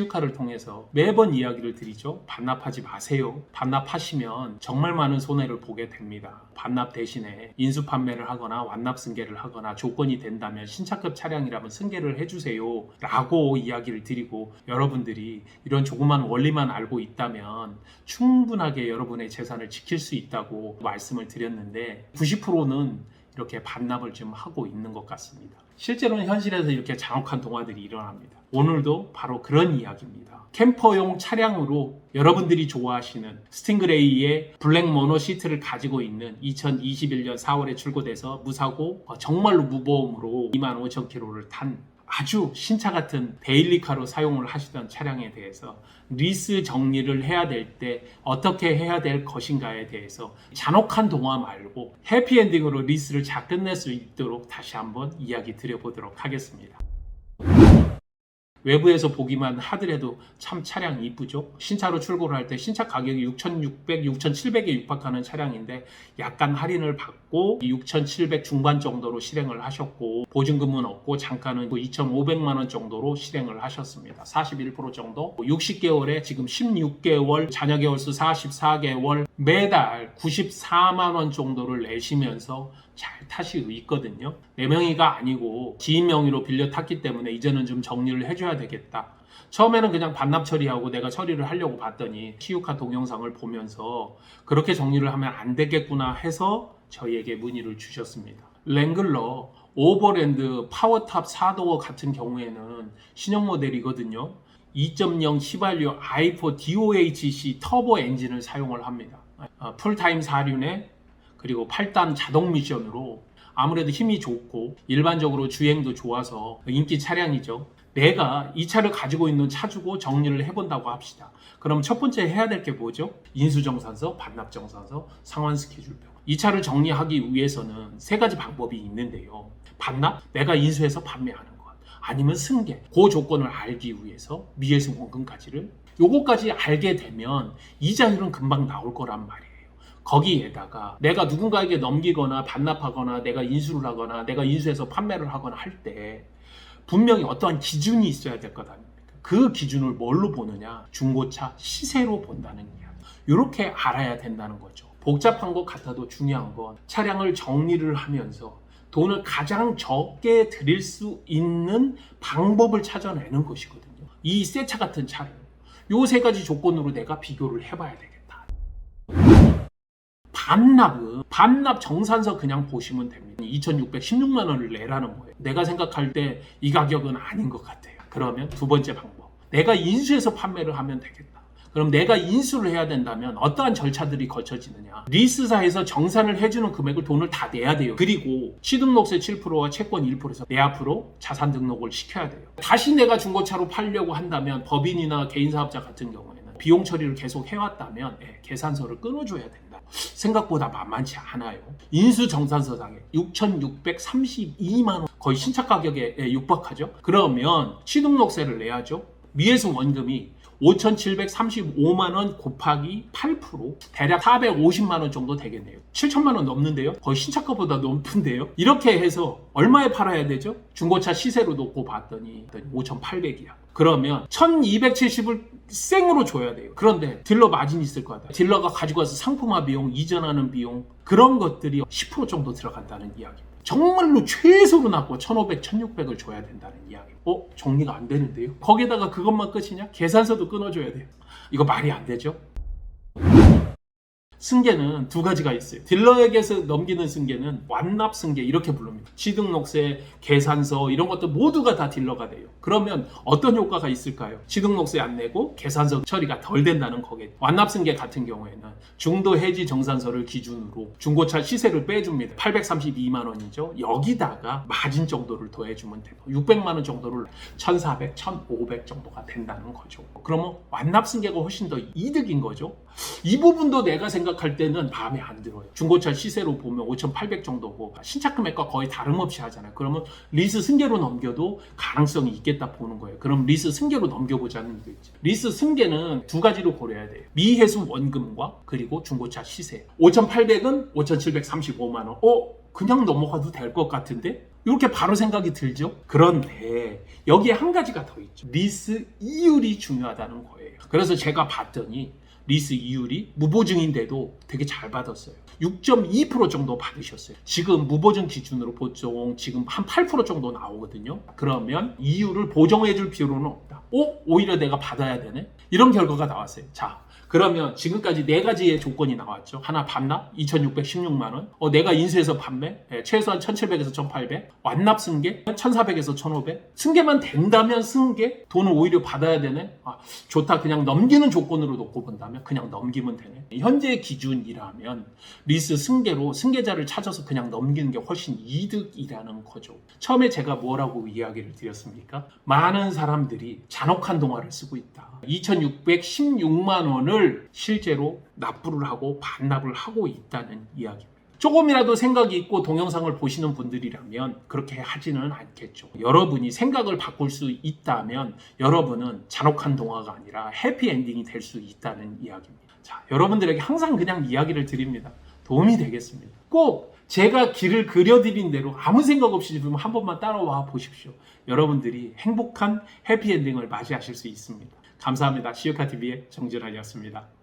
시우카를 통해서 매번 이야기를 드리죠. 반납하지 마세요. 반납하시면 정말 많은 손해를 보게 됩니다. 반납 대신에 인수 판매를 하거나 완납 승계를 하거나 조건이 된다면 신차급 차량이라면 승계를 해주세요 라고 이야기를 드리고, 여러분들이 이런 조그만 원리만 알고 있다면 충분하게 여러분의 재산을 지킬 수 있다고 말씀을 드렸는데 90%는 이렇게 반납을 좀 하고 있는 것 같습니다. 실제로는 현실에서 이렇게 잔혹한 동화들이 일어납니다. 오늘도 바로 그런 이야기입니다. 캠퍼용 차량으로 여러분들이 좋아하시는 스팅그레이의 블랙 모노 시트를 가지고 있는 2021년 4월에 출고돼서 무사고 정말로 무보험으로 25,000km를 탄 아주 신차 같은 데일리카로 사용을 하시던 차량에 대해서 리스 정리를 해야 될 때 어떻게 해야 될 것인가에 대해서 잔혹한 동화 말고 해피엔딩으로 리스를 잘 끝낼 수 있도록 다시 한번 이야기 드려보도록 하겠습니다. 외부에서 보기만 하더라도 참 차량 이쁘죠? 신차로 출고를 할 때 신차 가격이 6,600, 6,700에 육박하는 차량인데 약간 할인을 받고 6,700 중반 정도로 실행을 하셨고 보증금은 없고 잔가는 2,500만 원 정도로 실행을 하셨습니다. 41% 정도, 60개월에 지금 16개월, 자녀 개월수 44개월, 매달 94만 원 정도를 내시면서 잘 타시고 있거든요. 내 명의가 아니고 지인 명의로 빌려 탔기 때문에 이제는 좀 정리를 해줘야 되겠다. 처음에는 그냥 반납 처리하고 내가 처리를 하려고 봤더니 시우카 동영상을 보면서 그렇게 정리를 하면 안 되겠구나 해서 저희에게 문의를 주셨습니다. 랭글러 오버랜드 파워탑 4도어 같은 경우에는 신형 모델이거든요. 2.0 휘발유 i4 DOHC 터보 엔진을 사용을 합니다. 풀타임 4륜에 그리고 8단 자동 미션으로 아무래도 힘이 좋고 일반적으로 주행도 좋아서 인기 차량이죠. 내가 이 차를 가지고 있는 차주고 정리를 해본다고 합시다. 그럼 첫 번째 해야 될 게 뭐죠? 인수정산서, 반납정산서, 상환 스케줄표. 이 차를 정리하기 위해서는 세 가지 방법이 있는데요. 반납, 내가 인수해서 판매하는 것. 아니면 승계, 그 조건을 알기 위해서 미해승 원금까지를. 요거까지 알게 되면 이자율은 금방 나올 거란 말이에요. 거기에다가 내가 누군가에게 넘기거나 반납하거나 내가 인수를 하거나 내가 인수해서 판매를 하거나 할 때 분명히 어떠한 기준이 있어야 될 것 아닙니까? 그 기준을 뭘로 보느냐? 중고차 시세로 본다는 이야기. 이렇게 알아야 된다는 거죠. 복잡한 것 같아도 중요한 건 차량을 정리를 하면서 돈을 가장 적게 들일 수 있는 방법을 찾아내는 것이거든요. 이 새 차 같은 차를 이 세 가지 조건으로 내가 비교를 해봐야 되겠다. 반납 정산서 그냥 보시면 됩니다. 2,616만 원을 내라는 거예요. 내가 생각할 때 이 가격은 아닌 것 같아요. 그러면 두 번째 방법, 내가 인수해서 판매를 하면 되겠다. 그럼 내가 인수를 해야 된다면 어떠한 절차들이 거쳐지느냐? 리스사에서 정산을 해주는 금액을 돈을 다 내야 돼요. 그리고 취등록세 7%와 채권 1%에서 내 앞으로 자산 등록을 시켜야 돼요. 다시 내가 중고차로 팔려고 한다면 법인이나 개인사업자 같은 경우에는 비용 처리를 계속 해왔다면 계산서를 끊어줘야 된다. 생각보다 만만치 않아요. 인수정산서상에 6,632만 원, 거의 신차 가격에 육박하죠. 그러면 취등록세를 내야죠. 미해승 원금이 5,735만 원 곱하기 8% 대략 450만 원 정도 되겠네요. 7천만 원 넘는데요. 거의 신차가보다 높은데요. 이렇게 해서 얼마에 팔아야 되죠? 중고차 시세로 놓고 봤더니 5,800이야. 그러면 1,270을 생으로 줘야 돼요. 그런데 딜러 마진이 있을 거 같아요. 딜러가 가지고 와서 상품화 비용, 이전하는 비용, 그런 것들이 10% 정도 들어간다는 이야기입니다. 정말로 최소로 낮고 1,500, 1,600을 줘야 된다는 이야기. 정리가 안 되는데요. 거기다가 그것만 끝이냐? 계산서도 끊어줘야 돼요. 이거 말이 안 되죠? 승계는 두 가지가 있어요. 딜러에게서 넘기는 승계는 완납 승계 이렇게 부릅니다. 취등록세, 계산서 이런 것들 모두가 다 딜러가 돼요. 그러면 어떤 효과가 있을까요? 취등록세 안 내고 계산서 처리가 덜 된다는 거겠죠. 완납 승계 같은 경우에는 중도 해지 정산서를 기준으로 중고차 시세를 빼줍니다. 832만 원이죠. 여기다가 마진 정도를 더해주면 돼요. 600만 원 정도를 1,400, 1,500 정도가 된다는 거죠. 그러면 완납 승계가 훨씬 더 이득인 거죠. 이 부분도 내가 생각할 때는 마음에 안 들어요. 중고차 시세로 보면 5,800 정도고 신차 금액과 거의 다름없이 하잖아요. 그러면 리스 승계로 넘겨도 가능성이 있겠다 보는 거예요. 그럼 리스 승계로 넘겨보자는 얘기죠. 리스 승계는 두 가지로 고려해야 돼요. 미해승 원금과 그리고 중고차 시세. 5,800은 5,735만 원. 그냥 넘어가도 될 것 같은데 이렇게 바로 생각이 들죠. 그런데 여기에 한 가지가 더 있죠. 리스 이율이 중요하다는 거예요. 그래서 제가 봤더니 리스 이율이 무보증인데도 되게 잘 받았어요. 6.2% 정도 받으셨어요. 지금 무보증 기준으로 보통 지금 한 8% 정도 나오거든요. 그러면 이율을 보정해 줄 필요는 없다. 오히려 내가 받아야 되네? 이런 결과가 나왔어요. 자, 그러면 지금까지 네 가지의 조건이 나왔죠. 하나 반납 2,616만 원. 내가 인수해서 판매 최소한 1,700에서 1,800. 완납 승계 1,400에서 1,500. 승계만 된다면 승계 돈을 오히려 받아야 되네. 좋다. 그냥 넘기는 조건으로 놓고 본다면 그냥 넘기면 되네. 현재 기준이라면 리스 승계로 승계자를 찾아서 그냥 넘기는 게 훨씬 이득이라는 거죠. 처음에 제가 뭐라고 이야기를 드렸습니까? 많은 사람들이 잔혹한 동화를 쓰고 있다. 2,616만 원을 실제로 납부를 하고 반납을 하고 있다는 이야기입니다. 조금이라도 생각이 있고 동영상을 보시는 분들이라면 그렇게 하지는 않겠죠. 여러분이 생각을 바꿀 수 있다면 여러분은 잔혹한 동화가 아니라 해피엔딩이 될 수 있다는 이야기입니다. 자, 여러분들에게 항상 그냥 이야기를 드립니다. 도움이 되겠습니다. 꼭 제가 길을 그려드린 대로 아무 생각 없이 한 번만 따라와 보십시오. 여러분들이 행복한 해피엔딩을 맞이하실 수 있습니다. 감사합니다. 시오카TV의 정진환이었습니다.